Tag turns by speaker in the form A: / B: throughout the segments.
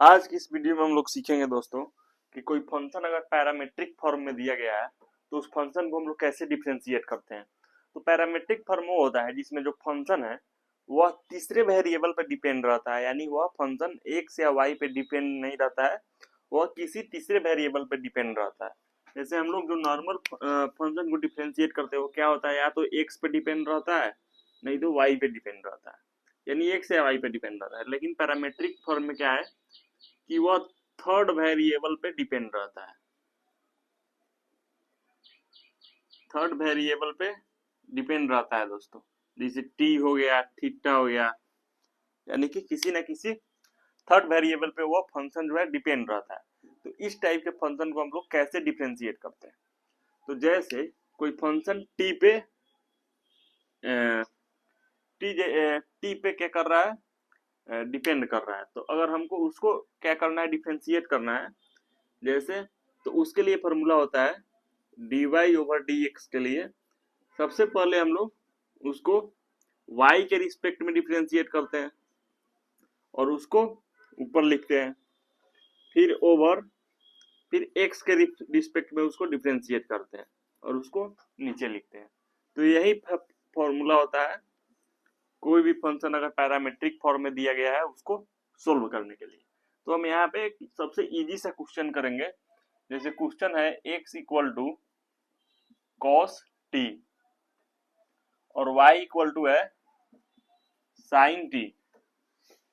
A: आज की इस वीडियो में हम लोग सीखेंगे दोस्तों कि कोई फंक्शन अगर पैरामीट्रिक फॉर्म में दिया गया है तो उस फंक्शन को हम लोग कैसे डिफरेंशिएट करते हैं। तो पैरामीट्रिक फॉर्म वो होता है जिसमें जो फंक्शन है वह तीसरे वेरिएबल पर डिपेंड रहता है, यानी वह फंक्शन एक्स या वाई पे डिपेंड नहीं रहता है, वह किसी तीसरे वेरिएबल पर डिपेंड रहता है। जैसे हम लोग जो नॉर्मल फंक्शन को डिफरेंशिएट करते हैं वो क्या होता है, या तो एक्स पे डिपेंड रहता है नहीं तो वाई पे डिपेंड रहता है, यानी एक्स या वाई पे डिपेंड रहता है। लेकिन पैरामीट्रिक फॉर्म में क्या है कि वह थर्ड वेरिएबल पे डिपेंड रहता है, थर्ड वेरिएबल पे डिपेंड रहता है दोस्तों। जैसे टी हो गया, थीटा हो गया, यानी कि किसी न किसी थर्ड वेरिएबल पे वो फंक्शन जो है डिपेंड रहता है। तो इस टाइप के फंक्शन को हम लोग कैसे डिफरेंशिएट करते हैं। तो जैसे कोई फंक्शन टी पे टी पे क्या कर रहा है, डिपेंड कर रहा है, तो अगर हमको उसको क्या करना है, डिफरेंशिएट करना है जैसे, तो उसके लिए फॉर्मूला होता है dy ओवर dx के लिए सबसे पहले हम लोग उसको y के रिस्पेक्ट में डिफरेंशिएट करते हैं और उसको ऊपर लिखते हैं, फिर ओवर, फिर x के रिस्पेक्ट में उसको डिफरेंशिएट करते हैं और उसको नीचे लिखते हैं। तो यही फॉर्मूला होता है कोई भी फंक्शन अगर पैरामीट्रिक फॉर्म में दिया गया है उसको सोल्व करने के लिए। तो हम यहाँ पे सबसे इजी सा क्वेश्चन करेंगे। जैसे क्वेश्चन है x equal to cos t और y इक्वल टू है sin t।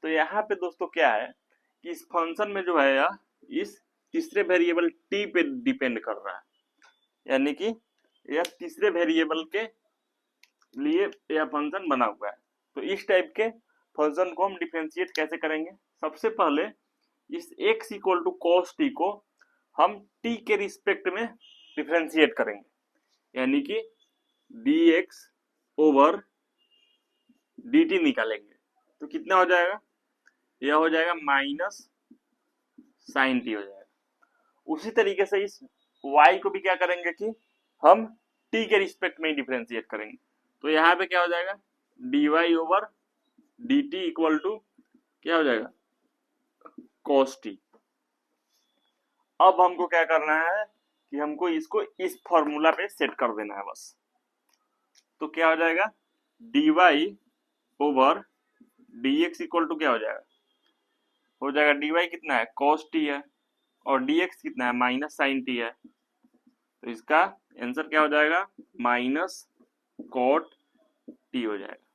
A: तो यहाँ पे दोस्तों क्या है कि इस फंक्शन में जो है यह इस तीसरे वेरिएबल t पे डिपेंड कर रहा है, यानी कि यह तीसरे वेरिएबल के लिए यह फंक्शन बना हुआ है। तो इस टाइप के फंक्शन को हम डिफरेंशिएट कैसे करेंगे। सबसे पहले इस x equal to cos t को हम t के रिस्पेक्ट में डिफरेंशिएट करेंगे, यानी कि dx ओवर dt निकालेंगे। तो कितना हो जाएगा, यह हो जाएगा माइनस साइन टी हो जाएगा। उसी तरीके से इस y को भी क्या करेंगे कि हम t के रिस्पेक्ट में डिफरेंशिएट करेंगे। तो यहाँ पे क्या हो जाएगा, dy over dt equal to क्या हो जाएगा, cos t। अब हमको क्या करना है कि हमको इसको इस फॉर्मूला पे सेट कर देना है बस। तो क्या हो जाएगा, dy over dx equal to क्या हो जाएगा dy कितना है, cos t है, और dx कितना है, माइनस साइन टी है। तो इसका आंसर क्या हो जाएगा, माइनस कॉट टी हो जाएगा।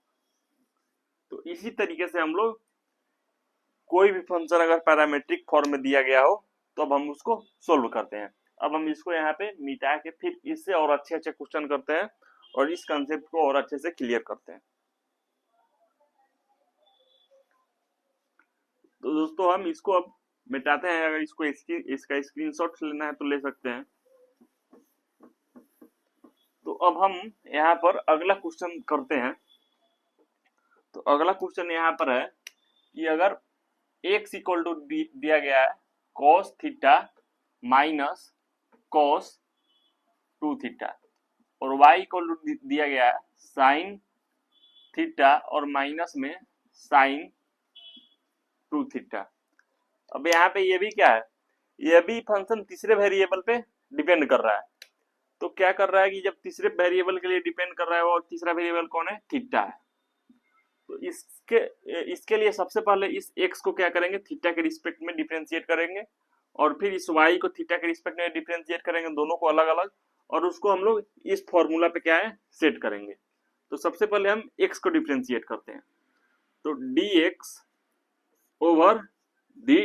A: तो इसी तरीके से हम लोग कोई भी फंक्शन अगर पैरामीट्रिक फॉर्म में दिया गया हो तो अब हम उसको सोल्व करते हैं। अब हम इसको यहाँ पे मिटा के फिर इससे और अच्छे अच्छे क्वेश्चन करते हैं और इस कंसेप्ट को और अच्छे से क्लियर करते हैं। तो दोस्तों हम इसको अब मिटाते हैं। अगर इसको इसका स्क्रीनशॉट लेना है तो ले सकते हैं। तो अब हम यहाँ पर अगला क्वेश्चन करते हैं। तो अगला क्वेश्चन यहाँ पर है कि अगर x इक्वल टू दिया गया है cos theta minus cos 2 theta और y इक्वल टू दिया गया है sin थीटा और माइनस में sin 2 थीटा। अब यहाँ पे ये भी क्या है, ये भी फंक्शन तीसरे वेरिएबल पे डिपेंड कर रहा है। तो क्या कर रहा है कि जब तीसरे वेरिएबल के लिए डिपेंड कर रहा है, और तीसरा वेरिएबल कौन है, थीटा है। तो इसके लिए सबसे पहले इस x को क्या करेंगे, थीटा के रिस्पेक्ट में डिफरेंशिएट करेंगे और फिर इस y को थीटा के रिस्पेक्ट में डिफरेंशिएट करेंगे, दोनों को अलग अलग, और उसको हम लोग इस फॉर्मूला पे क्या है, सेट करेंगे। तो सबसे पहले हम x को डिफरेंशिएट करते हैं। तो dx ओवर डी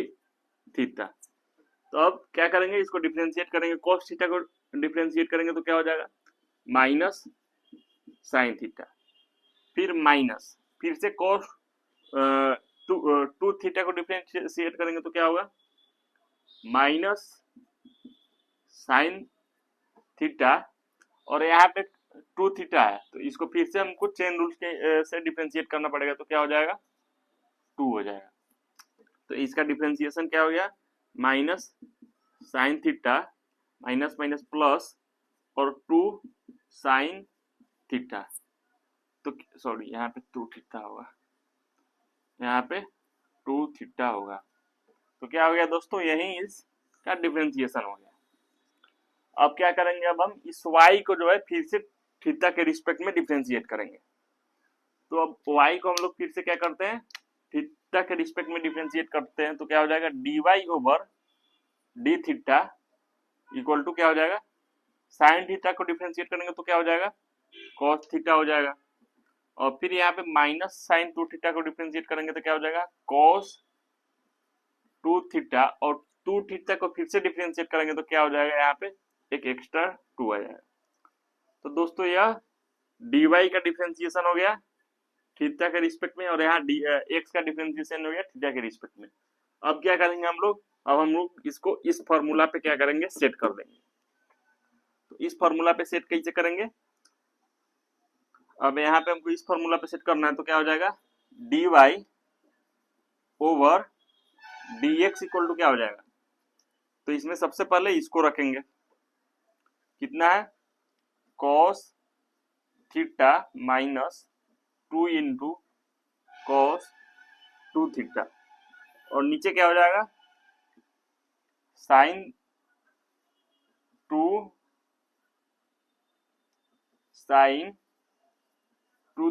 A: थीटा। तो अब क्या करेंगे, इसको डिफरेंशिएट करेंगे, cos थीटा को डिफरेंशिएट करेंगे तो क्या हो जाएगा, माइनस साइन थीटा, फिर माइनस, फिर से cos टू थीटा को डिफरेंशिएट करेंगे तो क्या होगा, माइनस साइन थीटा, और यहाँ पे 2 थीटा है तो इसको फिर से हमको चेन रूल के से डिफरेंशिएट करना पड़ेगा। तो क्या हो जाएगा, 2 हो जाएगा। तो इसका डिफरेंशिएशन क्या हो गया, minus sine theta minus minus plus और 2 साइन थीटा। तो सॉरी, यहाँ पे 2 थीटा होगा, यहाँ पे 2 थीटा होगा। तो क्या हो गया दोस्तों, यही इसका डिफरेंशिएशन हो गया। अब क्या करेंगे, अब हम इस y को जो है फिर से थीटा के रिस्पेक्ट में डिफरेंशिएट करेंगे। तो अब y को हम लोग फिर से क्या करते हैं, थीटा के रिस्पेक्ट में डिफरेंशिएट करते हैं। तो क्या हो जाएगा, dy over d theta equal to क्या हो जाएगा, साइन थीटा को डिफरेंशिएट करेंगे तो क्या हो जाएगा, cos थीटा हो जाएगा। और फिर यहाँ पे माइनस साइन 2 थीटा को डिफरेंशिएट करेंगे तो क्या हो जाएगा, cos 2 थीटा। और 2 थीटा को फिर से डिफरेंशिएट करेंगे तो क्या हो जाएगा, यहाँ पे एक एक्स्ट्रा 2 आ जाएगा। तो दोस्तों यह dy का डिफरेंशिएशन हो गया थीटा के रिस्पेक्ट में, और यहाँ x का डिफरेंशिएशन हो गया थीटा के रिस्पेक्ट में। अब क्या करेंगे हम लोग, अब हम लोग इसको इस फॉर्मूला पे क्या करेंगे, सेट कर देंगे। तो इस फॉर्मूला पे सेट कैसे करेंगे, अब यहाँ पे हमको इस फॉर्मूला पे सेट करना है। तो क्या हो जाएगा, dy over dx equal to क्या हो जाएगा, तो इसमें सबसे पहले इसको रखेंगे, कितना है, cos theta minus 2 into cos 2 theta, और नीचे क्या हो जाएगा, sine 2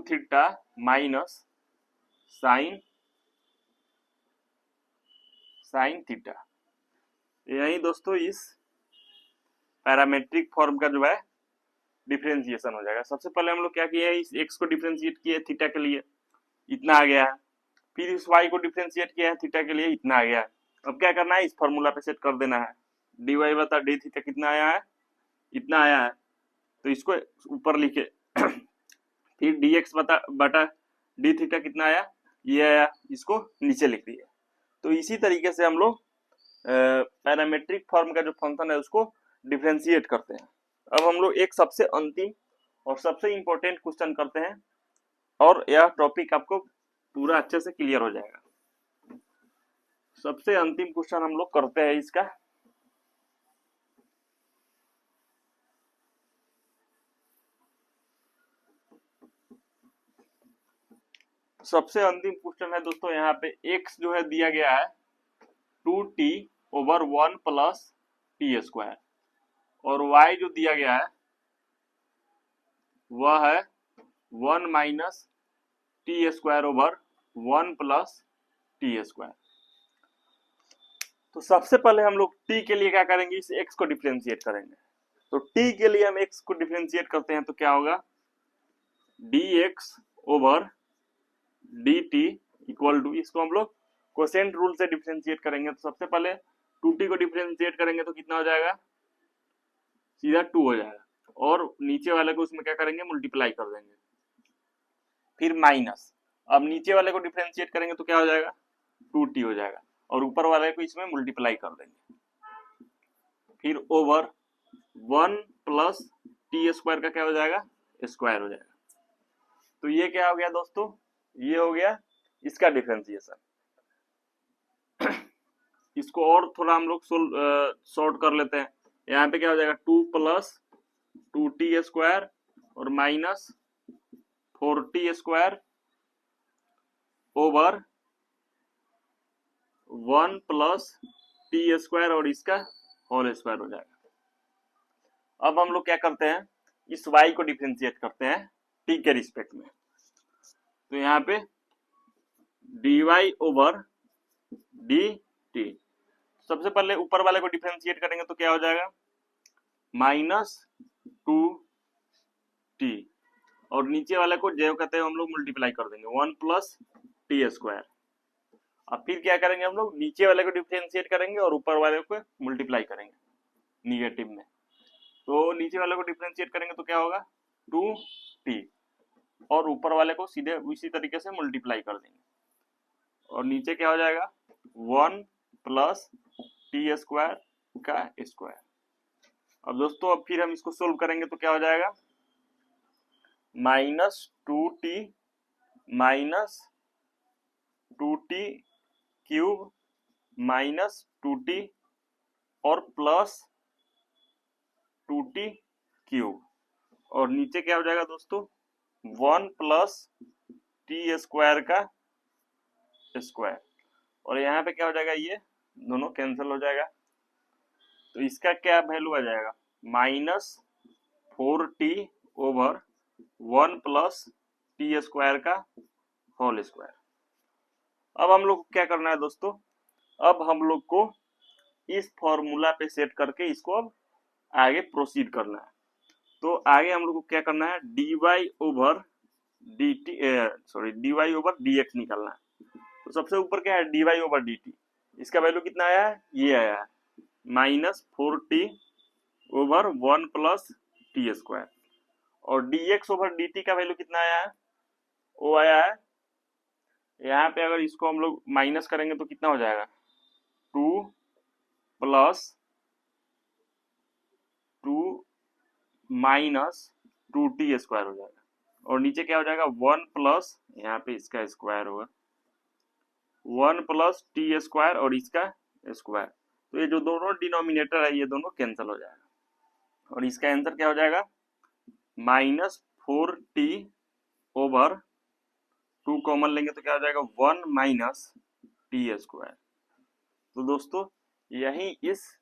A: theta minus sine theta. यही दोस्तों इस पैरामेट्रिक फॉर्म का जो है डिफरेंशिएशन हो जाएगा। सबसे पहले हम लोग क्या किए, इस x को डिफरेंशिएट किए थीटा के लिए, इतना आ गया है। फिर इस y को डिफरेंशिएट किया है थीटा के लिए, इतना आ गया है। अब क्या करना है, इस फॉर्मूला पे सेट कर देना है। dy बता डी थीटा कितना आया है, इतना आया है, तो इसको ऊपर लिखे। फिर dx बटा डी थीटा कितना आया, ये आया, इसको नीचे लिख दिए। तो इसी तरीके से हम लोग पैरामेट्रिक फॉर्म का जो फंक्शन है उसको डिफरेंशिएट करते हैं। अब हम लोग एक सबसे अंतिम और सबसे इंपॉर्टेंट क्वेश्चन करते हैं, और यह टॉपिक आपको पूरा अच्छे से क्लियर हो जाएगा। सबसे अंतिम क्वेश्चन हम लोग करते हैं इसका। सबसे अंतिम क्वेश्चन है दोस्तों, यहाँ पे x जो है दिया गया है 2t over 1 plus T square, और y जो दिया गया है वह है 1 minus T square over 1 plus T square. तो सबसे पहले हम लोग t के लिए क्या करेंगे, इस x को डिफरेंशिएट करेंगे। तो t के लिए हम x को डिफरेंशिएट करते हैं तो क्या होगा, dx over dt equal to, इसको हम लोग कोसेंट रूल से डिफरेंशिएट करेंगे। तो सबसे पहले 2t को डिफरेंशिएट करेंगे तो कितना हो जाएगा, सीधा 2 हो जाएगा, और नीचे वाले को उसमें क्या करेंगे, मल्टीप्लाई कर देंगे, फिर माइनस। अब नीचे वाले को डिफरेंशिएट करेंगे तो क्या हो जाएगा, 2t हो जाएगा, और ऊपर वाले को इसमें मल्टीप्लाई कर देंगे, फिर ओवर 1 प्लस टी स्क्वायर का क्या हो जाएगा, स्क्वायर हो जाएगा। तो ये क्या हो गया दोस्तों, ये हो गया इसका डिफरेंशिएशन। इसको और थोड़ा हम लोग सॉर्ट कर लेते हैं। यहाँ पे क्या हो जाएगा, 2 प्लस 2t स्क्वायर और minus 4t square over 1 plus T square और इसका होल स्क्वायर हो जाएगा। अब हम लोग क्या करते हैं, इस y को डिफरेंशिएट करते हैं t के रिस्पेक्ट में। तो यहाँ पे dy ओवर dt, सबसे पहले ऊपर वाले को डिफरेंशिएट करेंगे तो क्या हो जाएगा, माइनस 2t, और नीचे वाले को जो कहते हैं हम लोग मल्टीप्लाई कर देंगे 1 प्लस टी स्क्वायर। अब फिर क्या करेंगे, हम लोग नीचे वाले को डिफरेंशिएट करेंगे और ऊपर वाले को मल्टीप्लाई करेंगे निगेटिव में। तो नीचे वाले को डिफरेंशिएट करेंगे तो क्या होगा, 2t, और ऊपर वाले को सीधे उसी तरीके से मल्टीप्लाई कर देंगे, और नीचे क्या हो जाएगा, 1 प्लस टी स्क्वायर का स्क्वायर। अब दोस्तों अब फिर हम इसको सोल्व करेंगे तो क्या हो जाएगा, minus 2t minus 2t cube minus 2t और प्लस 2t क्यूब, और नीचे क्या हो जाएगा दोस्तों, 1 प्लस टी स्क्वायर का स्क्वायर, और यहाँ पे क्या हो जाएगा, ये दोनों कैंसिल हो जाएगा। तो इसका क्या वैल्यू आ जाएगा, -4t/1 प्लस टी स्क्वायर का होल स्क्वायर। अब हम लोग को क्या करना है दोस्तों, अब हम लोग को इस फॉर्मूला पे सेट करके इसको अब आगे प्रोसीड करना है। तो आगे हम लोग को क्या करना है, dy/dt निकालना है। तो सबसे ऊपर क्या है, dy/dt, इसका वैल्यू कितना आया है, ये आया है -4t/1 प्लस टी स्क्वायर। और dx/dt का वैल्यू कितना आया है, वो आया है, यहाँ पे अगर इसको हम लोग माइनस करेंगे तो कितना हो जाएगा, 2 प्लस 2 माइनस 2t स्क्वायर हो जाएगा। और नीचे क्या हो जाएगा, 1 प्लस, यहाँ पे इसका स्क्वायर होगा, 1 प्लस टी स्क्वायर और इसका स्क्वायर। तो ये जो दोनों डिनोमिनेटर है ये दोनों कैंसिल हो जाएगा। और इसका आंसर क्या हो जाएगा, -4t/2 कॉमन लेंगे तो क्या हो जाएगा, 1 माइनस टी स्क्वायर। तो दोस्तों यही इस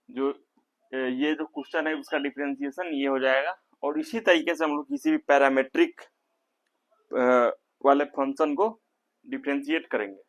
A: ये जो क्वेश्चन है उसका डिफरेंशिएशन ये हो जाएगा। और इसी तरीके से हम लोग किसी भी पैरामेट्रिक वाले फंक्शन को डिफरेंशिएट करेंगे।